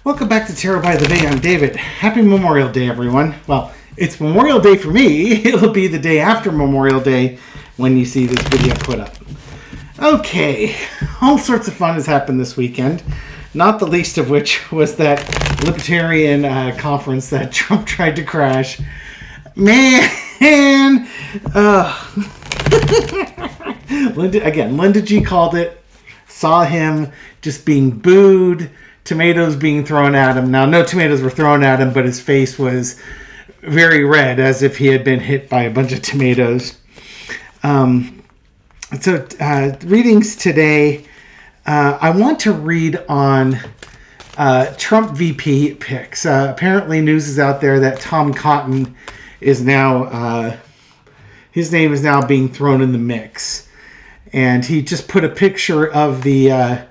Welcome back to Tarot by the Bay. I'm David. Happy Memorial Day, everyone. Well, it's Memorial Day for me. It'll be the day after Memorial Day when you see this video put up. Okay, all sorts of fun has happened this weekend, not the least of which was that libertarian conference that Trump tried to crash. Man, Linda G called it, saw him just being booed, tomatoes being thrown at him. Now, no tomatoes were thrown at him, but his face was very red, as if he had been hit by a bunch of tomatoes. Readings today. I want to read on Trump VP picks. Apparently, news is out there that Tom Cotton is now, his name is now being thrown in the mix. And he just put a picture of the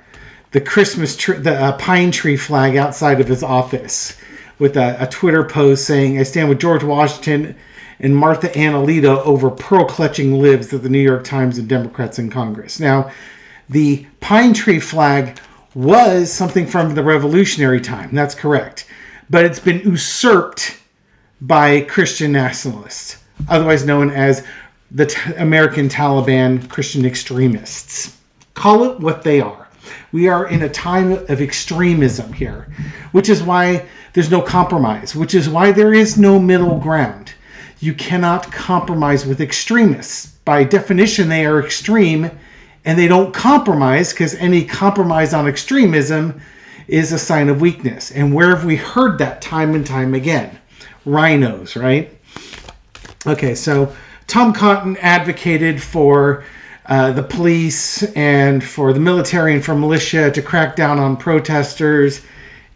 Christmas tree, the pine tree flag outside of his office with a Twitter post saying, "I stand with George Washington and Martha Ann Alito over pearl-clutching libs of the New York Times and Democrats in Congress." Now, the pine tree flag was something from the Revolutionary time. That's correct. But it's been usurped by Christian nationalists, otherwise known as the American Taliban Christian extremists. Call it what they are. We are in a time of extremism here, which is why there's no compromise, which is why there is no middle ground. You cannot compromise with extremists. By definition, they are extreme, and they don't compromise, because any compromise on extremism is a sign of weakness. And where have we heard that time and time again? Rhinos, right? Okay, so Tom Cotton advocated for the police and for the military and for militia to crack down on protesters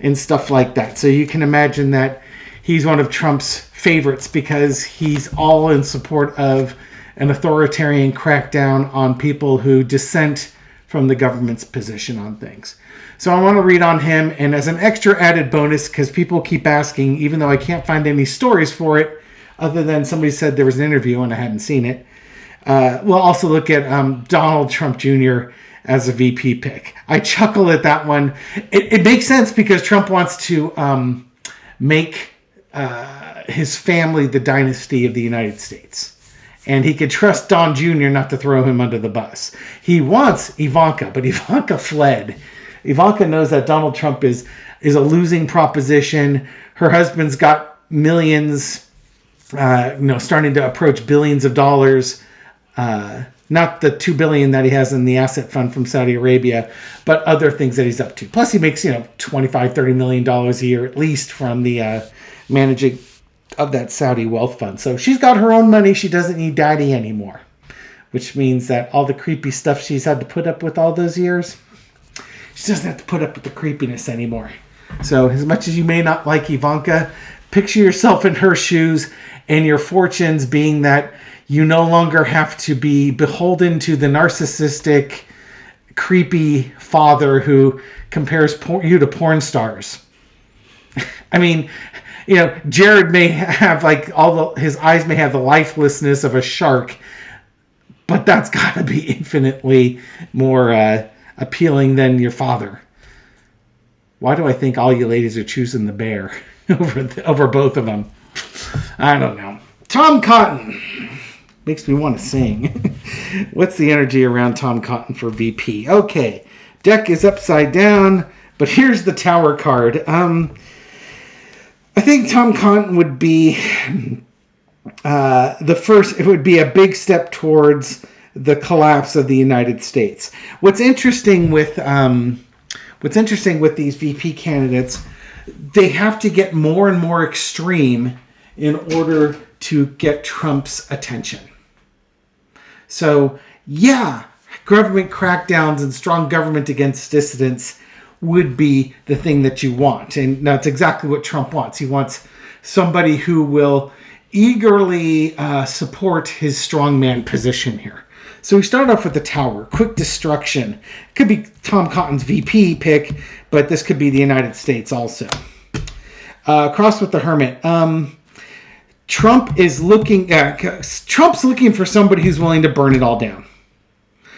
and stuff like that. So you can imagine that he's one of Trump's favorites because he's all in support of an authoritarian crackdown on people who dissent from the government's position on things. So I want to read on him, and as an extra added bonus, because people keep asking, even though I can't find any stories for it, other than somebody said there was an interview and I hadn't seen it, we'll also look at Donald Trump Jr. as a VP pick. I chuckle at that one. It makes sense because Trump wants to make his family the dynasty of the United States. And he could trust Don Jr. not to throw him under the bus. He wants Ivanka, but Ivanka fled. Ivanka knows that Donald Trump is a losing proposition. Her husband's got millions, starting to approach billions of dollars. Not the $2 billion that he has in the asset fund from Saudi Arabia, but other things that he's up to. Plus, he makes $25-30 million a year at least from the managing of that Saudi wealth fund. So she's got her own money. She doesn't need daddy anymore, which means that all the creepy stuff she's had to put up with all those years, she doesn't have to put up with the creepiness anymore. So as much as you may not like Ivanka, picture yourself in her shoes and your fortunes being that you no longer have to be beholden to the narcissistic, creepy father who compares you to porn stars. I mean, Jared may have his eyes may have the lifelessness of a shark, but that's got to be infinitely more appealing than your father. Why do I think all you ladies are choosing the bear over both of them? I don't know. Tom Cotton. Makes me want to sing. What's the energy around Tom Cotton for VP? Okay, deck is upside down, but here's the Tower card. I think Tom Cotton would be the first. It would be a big step towards the collapse of the United States. What's interesting with these VP candidates, they have to get more and more extreme in order to get Trump's attention. So, yeah, government crackdowns and strong government against dissidents would be the thing that you want. And that's exactly what Trump wants. He wants somebody who will eagerly support his strongman position here. So we start off with the Tower, quick destruction. It could be Tom Cotton's VP pick, but this could be the United States also. Cross with the Hermit. Trump's looking for somebody who's willing to burn it all down,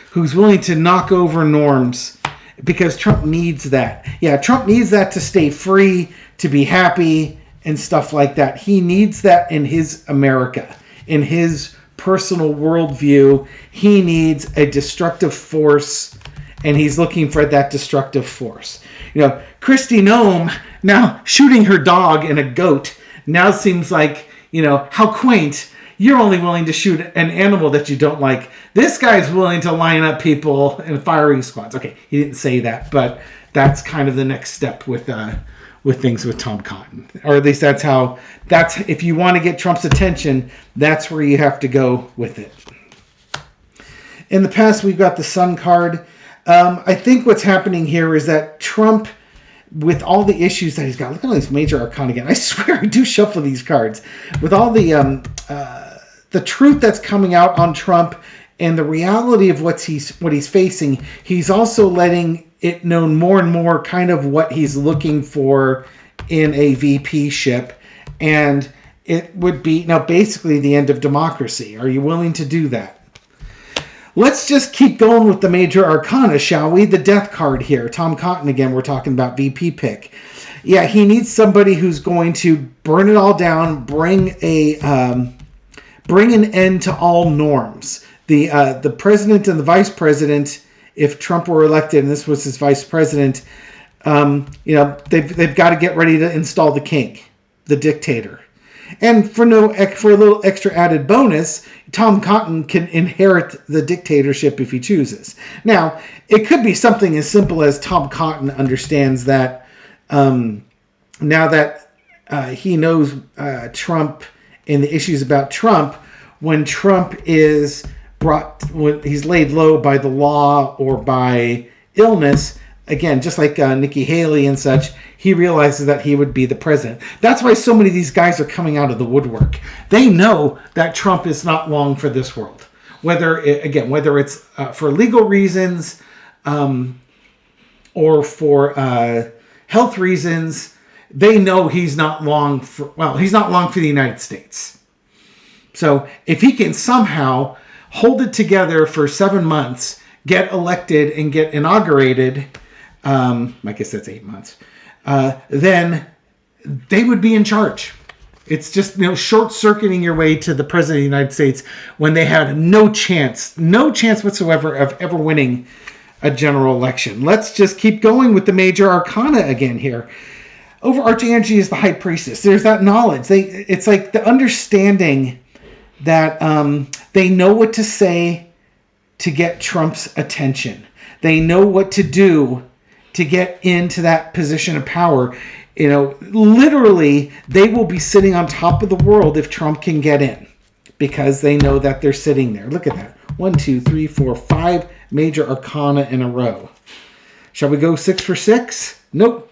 who's willing to knock over norms because Trump needs that. Yeah, Trump needs that to stay free, to be happy, and stuff like that. He needs that in his America, in his personal worldview. He needs a destructive force, and he's looking for that destructive force. Kristi Noem now shooting her dog and a goat now seems like, how quaint. You're only willing to shoot an animal that you don't like. This guy's willing to line up people in firing squads. Okay, he didn't say that, but that's kind of the next step with things with Tom Cotton. Or at least that's if you want to get Trump's attention, that's where you have to go with it. In the past, we've got the Sun card. I think what's happening here is that Trump, with all the issues that he's got, look at all these major arcana again. I swear I do shuffle these cards. With all the truth that's coming out on Trump and the reality of what he's facing, he's also letting it known more and more kind of what he's looking for in a VP ship. And it would be now basically the end of democracy. Are you willing to do that? Let's just keep going with the major arcana, shall we? The death card here. Tom Cotton again, we're talking about VP pick. Yeah, he needs somebody who's going to burn it all down, bring an end to all norms. The president and the vice president, if Trump were elected and this was his vice president, they've got to get ready to install the king, the dictator. And for a little extra added bonus, Tom Cotton can inherit the dictatorship if he chooses. Now, it could be something as simple as Tom Cotton understands that now that he knows Trump and the issues about Trump, when Trump is when he's laid low by the law or by illness, again, just like Nikki Haley and such, he realizes that he would be the president. That's why so many of these guys are coming out of the woodwork. They know that Trump is not long for this world. Whether it's for legal reasons or for health reasons, they know he's not long for the United States. So if he can somehow hold it together for 7 months, get elected and get inaugurated, I guess that's 8 months, then they would be in charge. It's just, short-circuiting your way to the president of the United States when they had no chance whatsoever of ever winning a general election. Let's just keep going with the major arcana again here. Overarching energy is the high priestess. There's that knowledge. It's like the understanding that they know what to say to get Trump's attention. They know what to do to get into that position of power. Literally, they will be sitting on top of the world if Trump can get in, because they know that they're sitting there. Look at that. 1, 2, 3, 4, 5 major arcana in a row. Shall we go 6 for 6? Nope.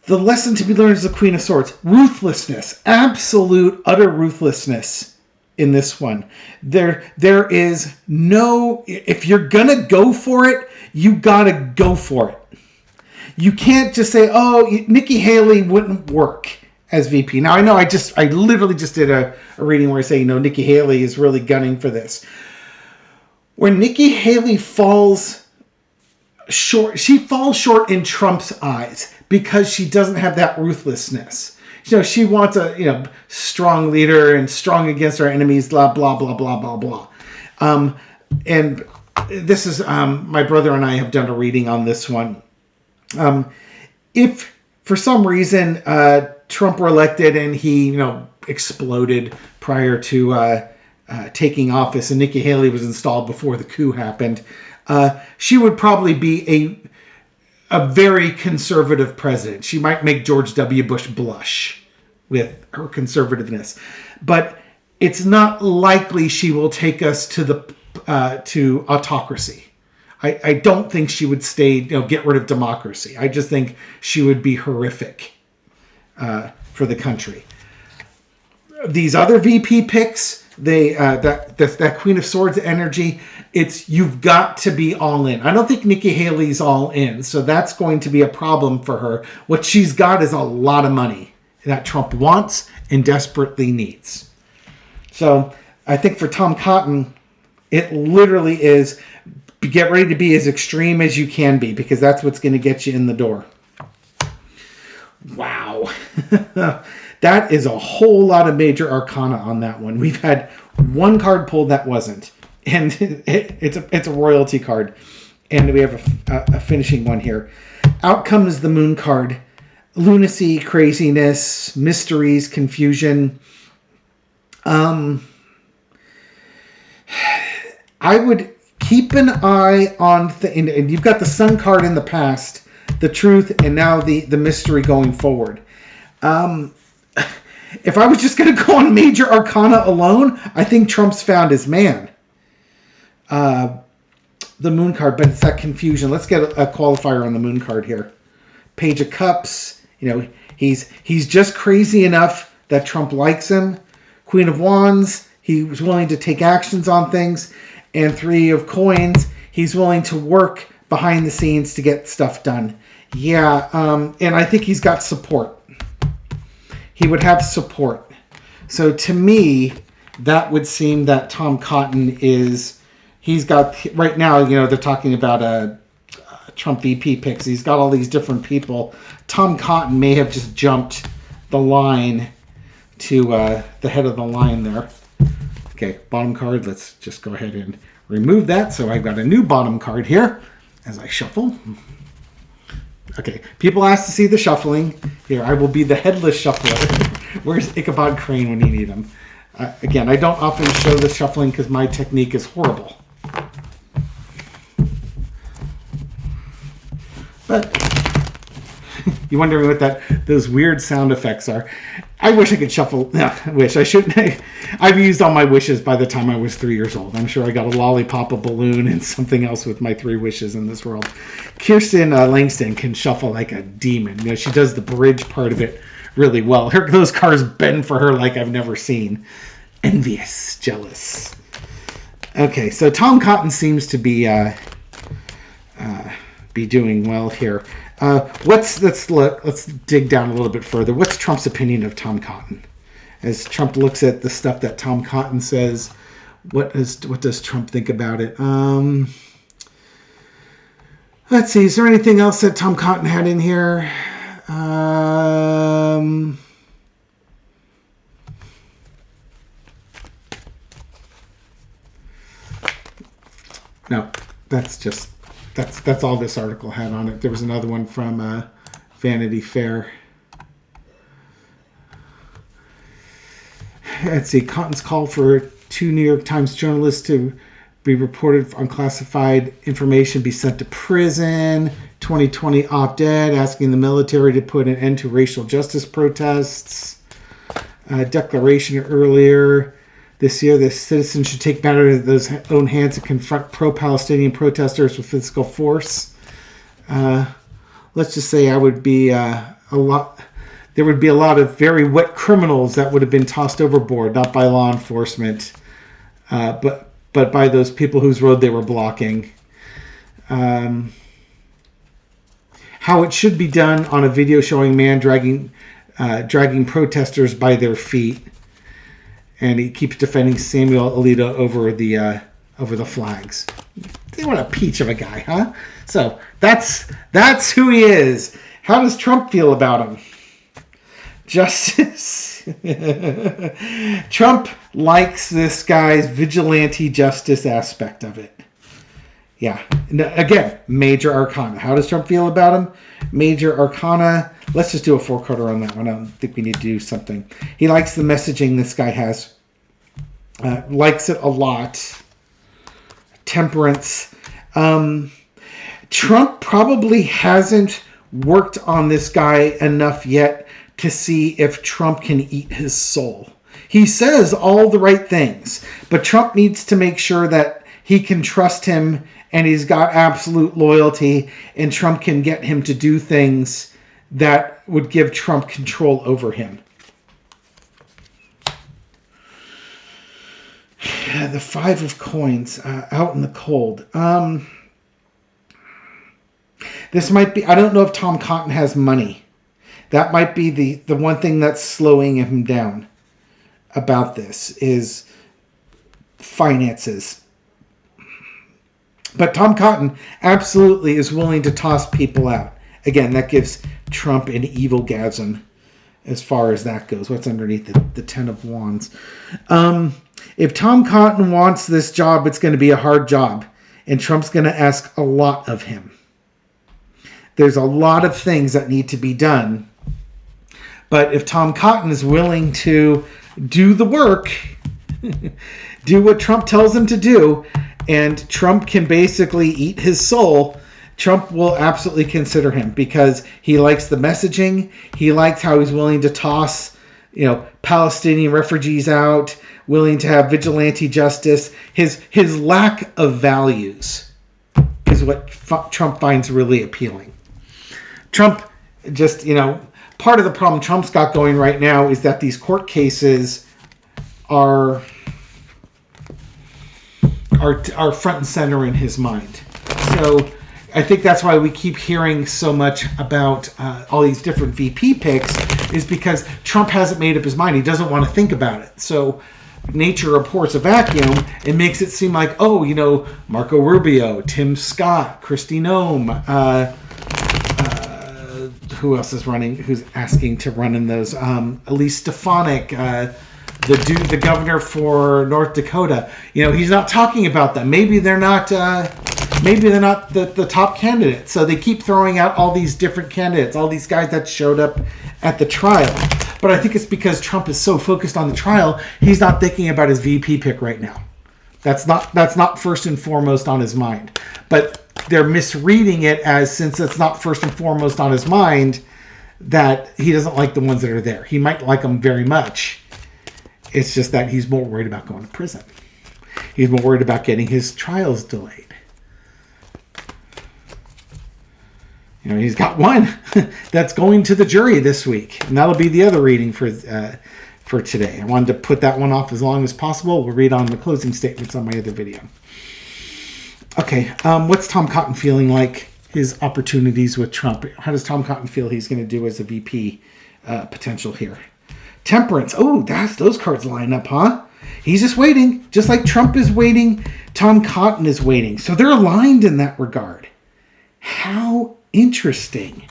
The lesson to be learned is the Queen of Swords. Ruthlessness. Absolute, utter ruthlessness in this one. There is no... If you're going to go for it, you got to go for it. You can't just say, Nikki Haley wouldn't work as VP. Now, I know I literally just did a reading where I say, Nikki Haley is really gunning for this. When Nikki Haley falls short, she falls short in Trump's eyes because she doesn't have that ruthlessness. She wants a strong leader and strong against our enemies, blah, blah, blah, blah, blah, blah. And this is, my brother and I have done a reading on this one. If for some reason Trump were elected and he, exploded prior to taking office and Nikki Haley was installed before the coup happened, she would probably be a very conservative president. She might make George W. Bush blush with her conservativeness, but it's not likely she will take us to autocracy. I don't think she would stay, get rid of democracy. I just think she would be horrific for the country. These other VP picks, that Queen of Swords energy, you've got to be all in. I don't think Nikki Haley's all in, so that's going to be a problem for her. What she's got is a lot of money that Trump wants and desperately needs. So I think for Tom Cotton, it literally is get ready to be as extreme as you can be, because that's what's going to get you in the door. Wow. That is a whole lot of major arcana on that one. We've had one card pulled that wasn't. And it's a royalty card. And we have a finishing one here. Out comes the moon card. Lunacy, craziness, mysteries, confusion. I would keep an eye on... and you've got the sun card in the past, the truth, and now the mystery going forward. If I was just going to go on major arcana alone, I think Trump's found his man. The moon card, but it's that confusion. Let's get a qualifier on the moon card here. Page of Cups. You know, he's just crazy enough that Trump likes him. Queen of Wands. He was willing to take actions on things. And Three of Coins. He's willing to work behind the scenes to get stuff done. Yeah, and I think he's got support. He would have support. So to me, that would seem that Tom Cotton is... He's got... Right now, you know, they're talking about Trump VP picks. He's got all these different people. Tom Cotton may have just jumped the line to the head of the line there. Okay, bottom card. Let's just go ahead and remove that. So I've got a new bottom card here as I shuffle. Okay, people ask to see the shuffling. Here, I will be the headless shuffler. Where's Ichabod Crane when you need him? Again, I don't often show the shuffling because my technique is horrible. But you're wondering what those weird sound effects are. I wish I could shuffle. No, I wish I shouldn't. I've used all my wishes by the time I was 3 years old. I'm sure I got a lollipop, a balloon, and something else with my 3 wishes in this world. Kirsten Langston can shuffle like a demon. You know, she does the bridge part of it really well. Those cards bend for her like I've never seen. Envious, jealous. Okay, so Tom Cotton seems to be doing well here. Let's dig down a little bit further. What's Trump's opinion of Tom Cotton? As Trump looks at the stuff that Tom Cotton says, what does Trump think about it? Let's see. Is there anything else that Tom Cotton had in here? No, that's all this article had on it. There was another one from Vanity Fair. Let's see. Cotton's call for 2 New York Times journalists to be reported on classified information be sent to prison. 2020 op-ed asking the military to put an end to racial justice protests. Declaration earlier this year, the citizens should take matters into their own hands and confront pro-Palestinian protesters with physical force. Let's just say there would be a lot of very wet criminals that would have been tossed overboard, not by law enforcement, but by those people whose road they were blocking. How it should be done on a video showing man dragging protesters by their feet. And he keeps defending Samuel Alito over the flags. They want a peach of a guy, huh? So that's who he is. How does Trump feel about him? Justice. Trump likes this guy's vigilante justice aspect of it. Yeah. Again, major arcana. How does Trump feel about him? Major arcana. Let's just do a 4-quarter on that one. I don't think we need to do something. He likes the messaging this guy has. Likes it a lot. Temperance. Trump probably hasn't worked on this guy enough yet to see if Trump can eat his soul. He says all the right things, but Trump needs to make sure that he can trust him and he's got absolute loyalty, and Trump can get him to do things that would give Trump control over him. The 5 of Coins, out in the cold. This might be, I don't know if Tom Cotton has money. That might be the one thing that's slowing him down about this is finances. But Tom Cotton absolutely is willing to toss people out. Again, that gives Trump an evil-gasm as far as that goes. What's underneath the Ten of Wands? If Tom Cotton wants this job, it's going to be a hard job. And Trump's going to ask a lot of him. There's a lot of things that need to be done. But if Tom Cotton is willing to do the work, do what Trump tells him to do, and Trump can basically eat his soul, Trump will absolutely consider him because he likes the messaging. He likes how he's willing to toss, Palestinian refugees out, willing to have vigilante justice. His lack of values is what Trump finds really appealing. Trump just, part of the problem Trump's got going right now is that these court cases are front and center in his mind. So I think that's why we keep hearing so much about all these different VP picks, is because Trump hasn't made up his mind. He doesn't want to think about it. So nature reports a vacuum and makes it seem like, Marco Rubio, Tim Scott, Kristi Noem, who else is running? Who's asking to run in those? Elise Stefanik, the governor for North Dakota. He's not talking about them. Maybe they're not. Maybe they're not the top candidate. So they keep throwing out all these different candidates, all these guys that showed up at the trial. But I think it's because Trump is so focused on the trial, he's not thinking about his VP pick right now. That's not first and foremost on his mind. But they're misreading it as, since it's not first and foremost on his mind, that he doesn't like the ones that are there. He might like them very much. It's just that he's more worried about going to prison. He's more worried about getting his trials delayed. He's got one that's going to the jury this week, and that'll be the other reading for today. I wanted to put that one off as long as possible. We'll read on the closing statements on my other video. Okay, what's Tom Cotton feeling like his opportunities with Trump? How does Tom Cotton feel he's going to do as a VP potential here? Temperance. Oh, those cards line up, huh? He's just waiting. Just like Trump is waiting, Tom Cotton is waiting. So they're aligned in that regard. How interesting.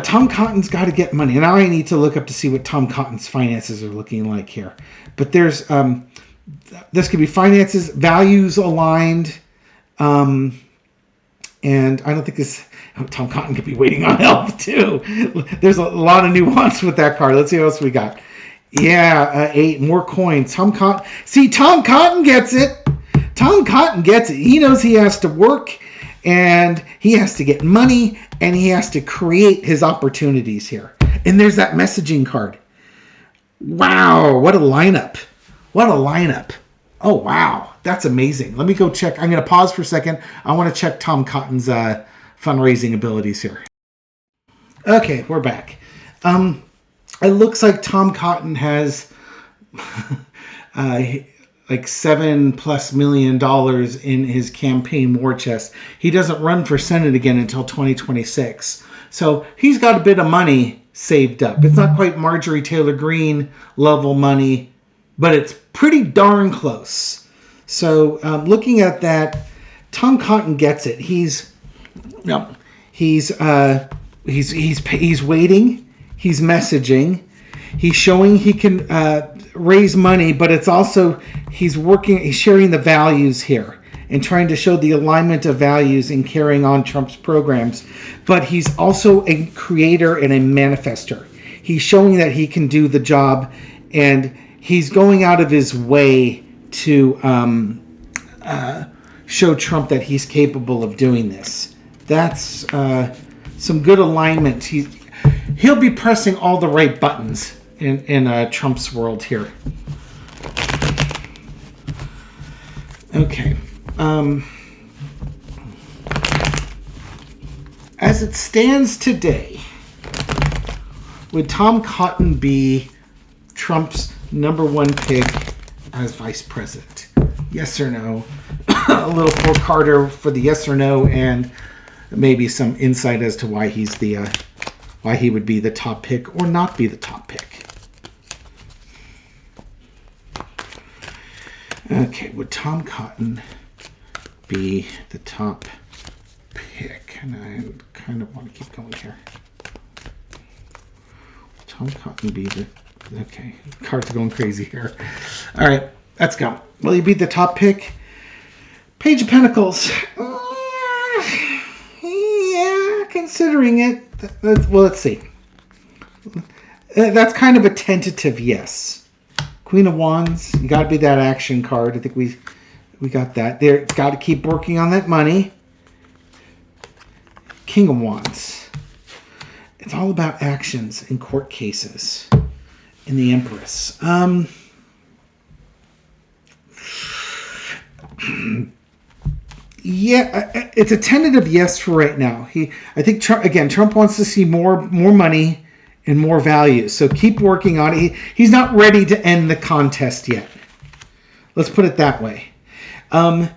Tom Cotton's got to get money. Now I need to look up to see what Tom Cotton's finances are looking like here. But there's this could be finances, values aligned, and I don't think this. Tom Cotton could be waiting on help too. There's a lot of nuance with that card. Let's see what else we got. Yeah, 8 more coins. Tom Cotton. See, Tom Cotton gets it. Tom Cotton gets it. He knows he has to work, and he has to get money, and he has to create his opportunities here. And there's that messaging card. Wow, what a lineup. What a lineup. Oh, wow. That's amazing. Let me go check. I'm going to pause for a second. I want to check Tom Cotton's fundraising abilities here. Okay, we're back. It looks like Tom Cotton has like $7+ million in his campaign war chest. He doesn't run for Senate again until 2026. So he's got a bit of money saved up. It's not quite Marjorie Taylor Greene level money, but it's pretty darn close. So looking at that, Tom Cotton gets it. He's waiting. He's messaging. He's showing he can raise money, but it's also he's sharing the values here and trying to show the alignment of values in carrying on Trump's programs. But he's also a creator and a manifester. He's showing that he can do the job, and he's going out of his way to show Trump that he's capable of doing this. That's some good alignment. He'll be pressing all the right buttons in Trump's world here. Okay. As it stands today, would Tom Cotton be Trump's #1 pick as vice president? Yes or no? A little Paul Carter for the yes or no, and maybe some insight as to why why he would be the top pick or not be the top pick. Okay, would Tom Cotton be the top pick? And I kind of want to keep going here. Tom Cotton be the... Okay, cards are going crazy here. All right, let's go. Will he be the top pick? Page of Pentacles. Yeah, considering it. Well, let's see. That's kind of a tentative yes. Queen of Wands. You got to be that action card. I think we got that. There, got to keep working on that money. King of Wands. It's all about actions in court cases. In the Empress. Yeah, it's a tentative yes for right now. I think Trump wants to see more money and more value. So keep working on it. He's not ready to end the contest yet. Let's put it that way. Underneath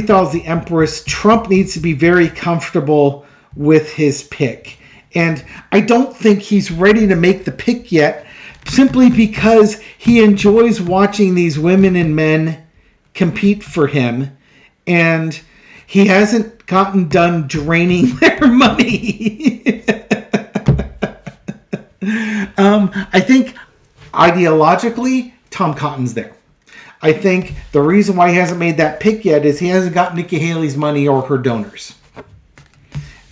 all is the Empress. Trump needs to be very comfortable with his pick. And I don't think he's ready to make the pick yet, simply because he enjoys watching these women and men compete for him, and he hasn't gotten done draining their money. I think ideologically, Tom Cotton's there. I think the reason why he hasn't made that pick yet is he hasn't got Nikki Haley's money or her donors.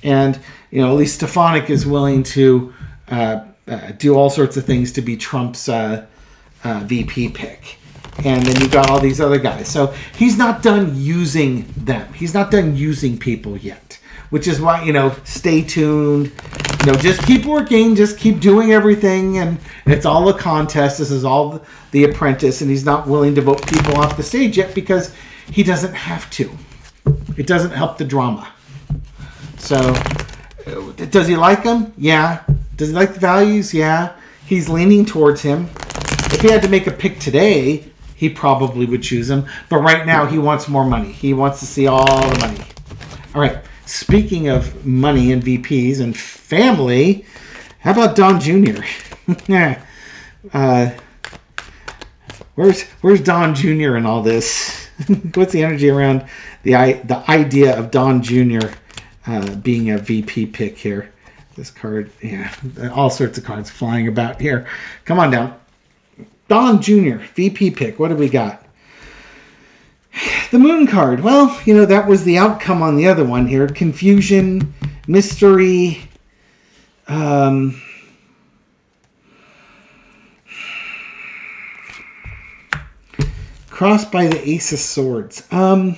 And at least Stefanik is willing to do all sorts of things to be Trump's VP pick. And then you've got all these other guys. So he's not done using them. He's not done using people yet. Which is why, stay tuned. Just keep working. Just keep doing everything. And it's all a contest. This is all The Apprentice. And he's not willing to vote people off the stage yet because he doesn't have to. It doesn't help the drama. So... does he like them? Yeah. Does he like the values? Yeah. He's leaning towards him. If he had to make a pick today, he probably would choose him. But right now, he wants more money. He wants to see all the money. All right. Speaking of money and VPs and family, how about Don Jr.? Where's Don Jr. in all this? What's the energy around the idea of Don Jr. Being a VP pick here? This card, yeah, all sorts of cards flying about here. Come on down. Don Jr., VP pick. What do we got? The Moon card. Well, that was the outcome on the other one here. Confusion, mystery, crossed by the Ace of Swords. And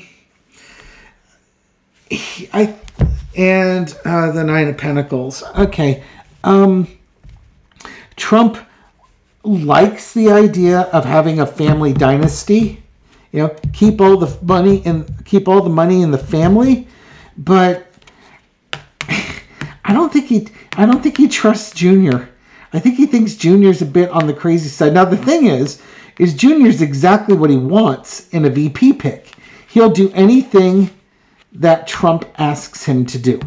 the Nine of Pentacles. Okay. Trump likes the idea of having a family dynasty. Keep all the money in the family, but I don't think he trusts Junior. I think he thinks Junior's a bit on the crazy side. Now the thing is Junior's exactly what he wants in a VP pick. He'll do anything that Trump asks him to do.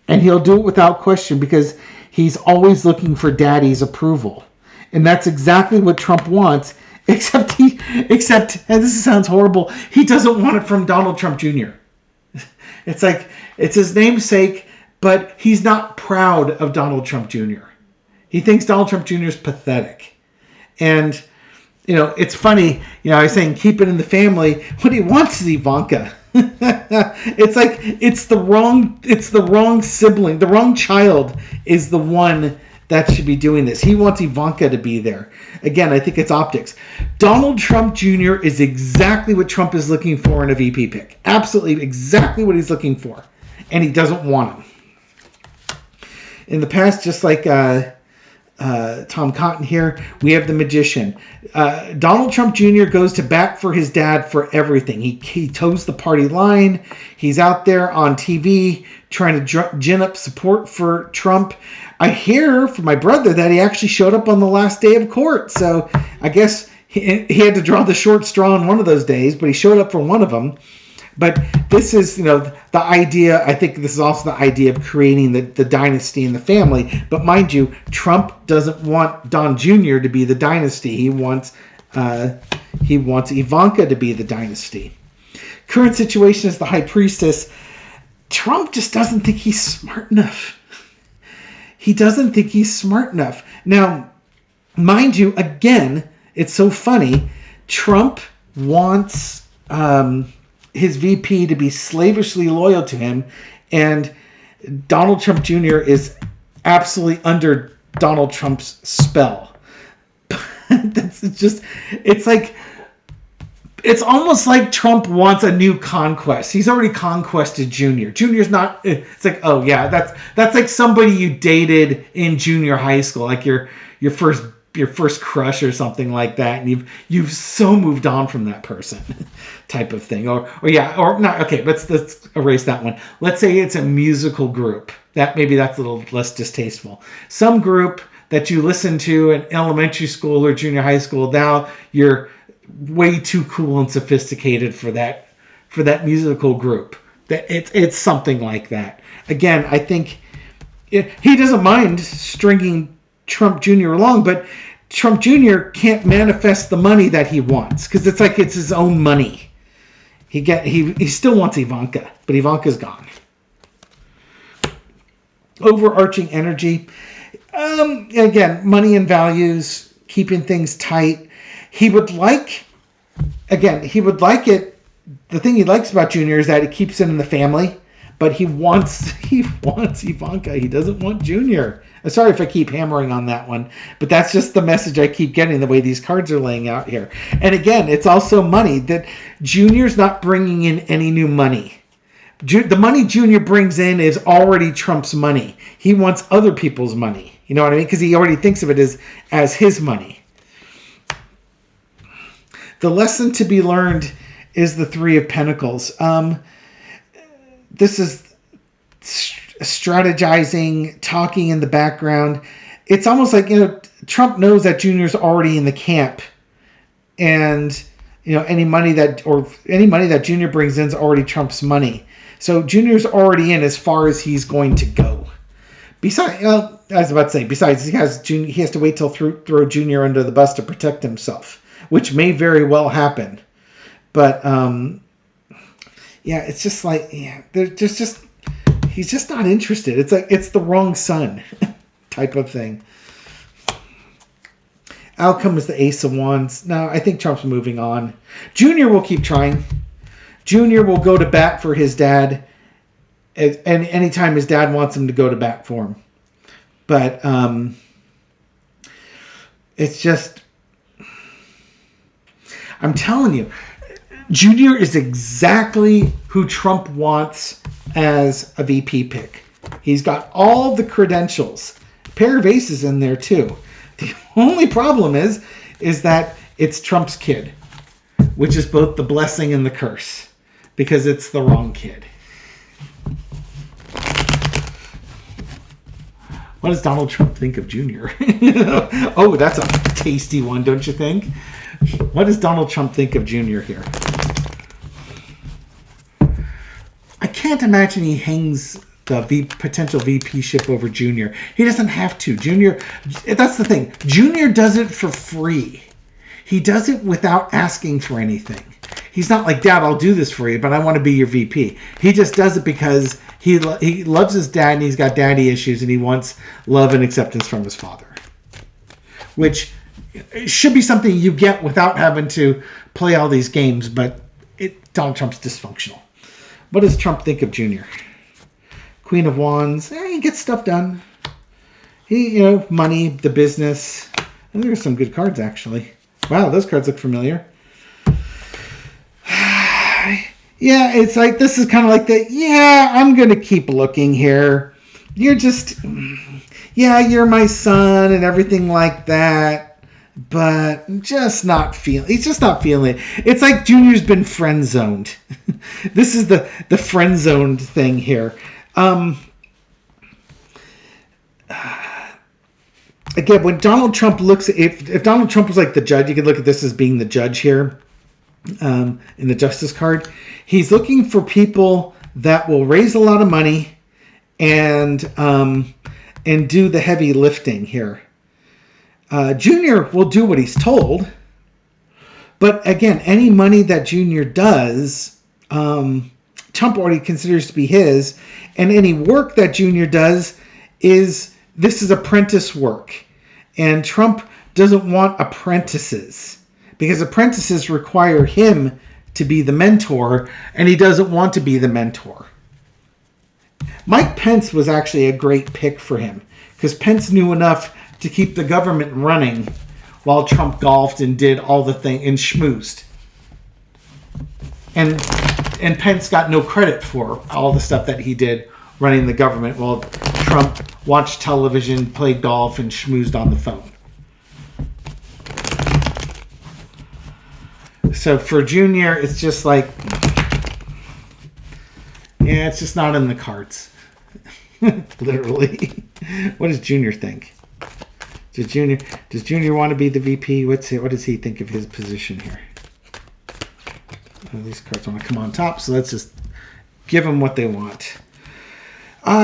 And he'll do it without question because he's always looking for daddy's approval. And that's exactly what Trump wants, except, and this sounds horrible, he doesn't want it from Donald Trump Jr. It's like, it's his namesake, but he's not proud of Donald Trump Jr. He thinks Donald Trump Jr. is pathetic. And, it's funny, I was saying keep it in the family. What he wants is Ivanka. It's like it's the wrong sibling. The wrong child is the one that should be doing this. He wants Ivanka to be there. Again, I think it's optics. Donald Trump Jr. is exactly what Trump is looking for in a VP pick. Absolutely exactly what he's looking for. And he doesn't want him. In the past, just like Tom Cotton here, we have the Magician. Donald Trump Jr. goes to bat for his dad for everything. He toes the party line. He's out there on TV trying to gin up support for Trump. I hear from my brother that he actually showed up on the last day of court. So I guess he had to draw the short straw on one of those days, but he showed up for one of them. But this is, the idea, I think this is also the idea of creating the dynasty in the family. But mind you, Trump doesn't want Don Jr. to be the dynasty. He wants He wants Ivanka to be the dynasty. Current situation is the high priestess. Trump just doesn't think he's smart enough. He doesn't think he's smart enough. Now, mind you, again, it's so funny. Trump wants his VP to be slavishly loyal to him, and Donald Trump Jr. is absolutely under Donald Trump's spell. It's almost like Trump wants a new conquest. He's already conquested Junior. Junior's not. It's like, oh yeah, that's like somebody you dated in junior high school, like your first crush or something like that, and you've so moved on from that person, type of thing. Or not. Okay, let's erase that one. Let's say it's a musical group. That's a little less distasteful. Some group that you listened to in elementary school or junior high school. Now you're way too cool and sophisticated for that musical group. That it's something like that. Again, I think he doesn't mind stringing Trump Jr. along, but Trump Jr. can't manifest the money that he wants because it's like it's his own money. He still wants Ivanka, but Ivanka's gone. Overarching energy. Again, money and values, keeping things tight. He would like it. The thing he likes about Junior is that it keeps it in the family, but he wants Ivanka. He doesn't want Junior. I'm sorry if I keep hammering on that one, but that's just the message I keep getting the way these cards are laying out here. And again, it's also money that Junior's not bringing in any new money. The money Junior brings in is already Trump's money. He wants other people's money. You know what I mean? Because he already thinks of it as his money. The lesson to be learned is the Three of Pentacles. This is strategizing, talking in the background. It's almost like, Trump knows that Junior's already in the camp, and any money that Junior brings in is already Trump's money. So Junior's already in as far as he's going to go. Besides, he has to wait till throw Junior under the bus to protect himself, which may very well happen. But it's just like, he's just not interested. It's like it's the wrong son type of thing. Outcome is the Ace of Wands. No, I think Trump's moving on. Junior will keep trying. Junior will go to bat for his dad, and anytime his dad wants him to go to bat for him. But it's just, I'm telling you, Junior is exactly who Trump wants as a VP pick. He's got all the credentials. A pair of aces in there too. The only problem is that it's Trump's kid, which is both the blessing and the curse, because it's the wrong kid. What does Donald Trump think of Junior? Oh, that's a tasty one, don't you think? What does Donald Trump think of Junior here? I can't imagine he hangs the potential VP ship over Junior. He doesn't have to. Junior, that's the thing. Junior does it for free. He does it without asking for anything. He's not like, Dad, I'll do this for you, but I want to be your VP. He just does it because he loves his dad and he's got daddy issues and he wants love and acceptance from his father. Which should be something you get without having to play all these games, but Donald Trump's dysfunctional. What does Trump think of Junior? Queen of Wands. He gets stuff done. Money, the business. And there's some good cards, actually. Wow, those cards look familiar. Yeah, it's like, this is kind of like I'm going to keep looking here. You're you're my son and everything like that, but he's just not feeling it. It's like Junior's been friend zoned. This is the friend zoned thing here. Again, when Donald Trump looks at, if Donald Trump was like the judge, you could look at this as being the judge here. In the Justice card, he's looking for people that will raise a lot of money and do the heavy lifting here. Junior will do what he's told. But again, any money that Junior does, Trump already considers to be his, and any work that Junior does this is apprentice work. And Trump doesn't want apprentices because apprentices require him to be the mentor, and he doesn't want to be the mentor. Mike Pence was actually a great pick for him because Pence knew enough to keep the government running while Trump golfed and did all the thing and schmoozed. And Pence got no credit for all the stuff that he did running the government while Trump watched television, played golf, and schmoozed on the phone. So for Junior, it's just like, yeah, it's just not in the cards. Literally. What does Junior think? Does Junior want to be the VP? What does he think of his position here? These cards want to come on top, so let's just give him what they want.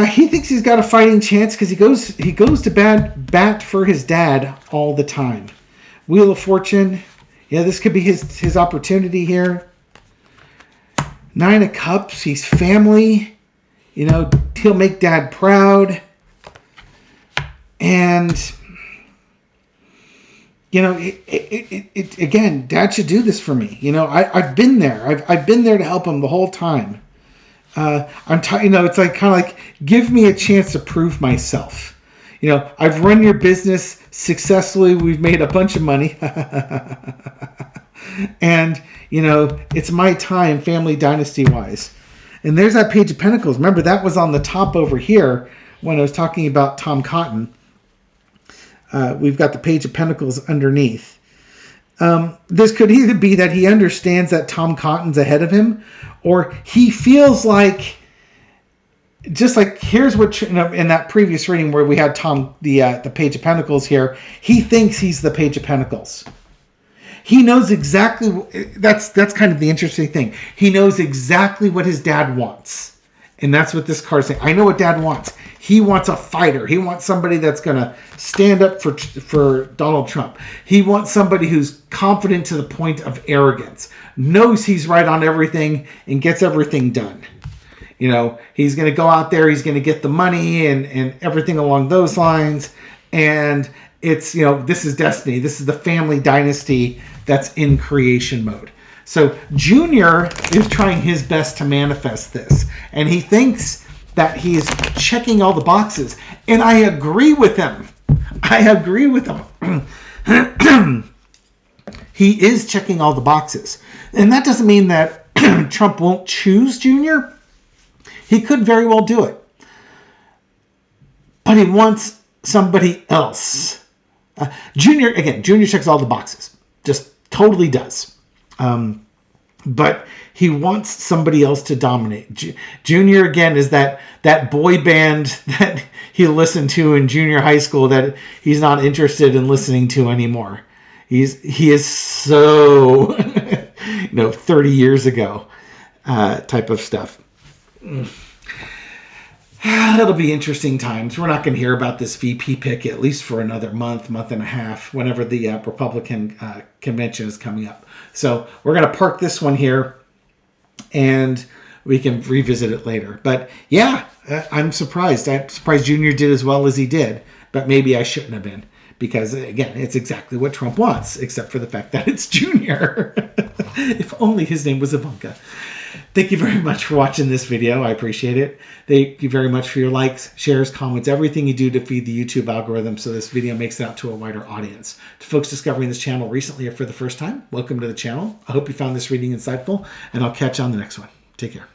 He thinks he's got a fighting chance because he goes to bat for his dad all the time. Wheel of Fortune. Yeah, this could be his opportunity here. 9 of Cups. He's family. You know, he'll make Dad proud. And, you know, again, Dad should do this for me. You know, I've been there. I've been there to help him the whole time. You know, it's like kind of like, give me a chance to prove myself. You know, I've run your business successfully. We've made a bunch of money. And, you know, it's my time, family dynasty-wise. And there's that Page of Pentacles. Remember, that was on the top over here when I was talking about Tom Cotton. We've got the Page of Pentacles underneath. This could either be that he understands that Tom Cotton's ahead of him, or he feels like, just like here's what in that previous reading where we had the Page of Pentacles here, he thinks he's the Page of Pentacles. He knows exactly, that's kind of the interesting thing. He knows exactly what his dad wants. And that's what this card's saying. I know what Dad wants. He wants a fighter. He wants somebody that's going to stand up for Donald Trump. He wants somebody who's confident to the point of arrogance, knows he's right on everything, and gets everything done. You know, he's going to go out there, he's going to get the money and everything along those lines. And it's, you know, this is destiny. This is the family dynasty that's in creation mode. So Junior is trying his best to manifest this. And he thinks that he is checking all the boxes. And I agree with him. He is checking all the boxes. And that doesn't mean that Trump won't choose Junior. He could very well do it. But he wants somebody else. Junior checks all the boxes. Just totally does. But he wants somebody else to dominate. Junior, again, is that boy band that he listened to in junior high school that he's not interested in listening to anymore. He is so, 30 years ago type of stuff. It'll be interesting times. We're not going to hear about this VP pick at least for another month and a half, whenever the Republican convention is coming up. So we're going to park this one here, and we can revisit it later. But yeah, I'm surprised. I'm surprised Junior did as well as he did, but maybe I shouldn't have been. Because, again, it's exactly what Trump wants, except for the fact that it's Junior. If only his name was Ivanka. Thank you very much for watching this video. I appreciate it. Thank you very much for your likes, shares, comments, everything you do to feed the YouTube algorithm so this video makes it out to a wider audience. To folks discovering this channel recently or for the first time, welcome to the channel. I hope you found this reading insightful, and I'll catch you on the next one. Take care.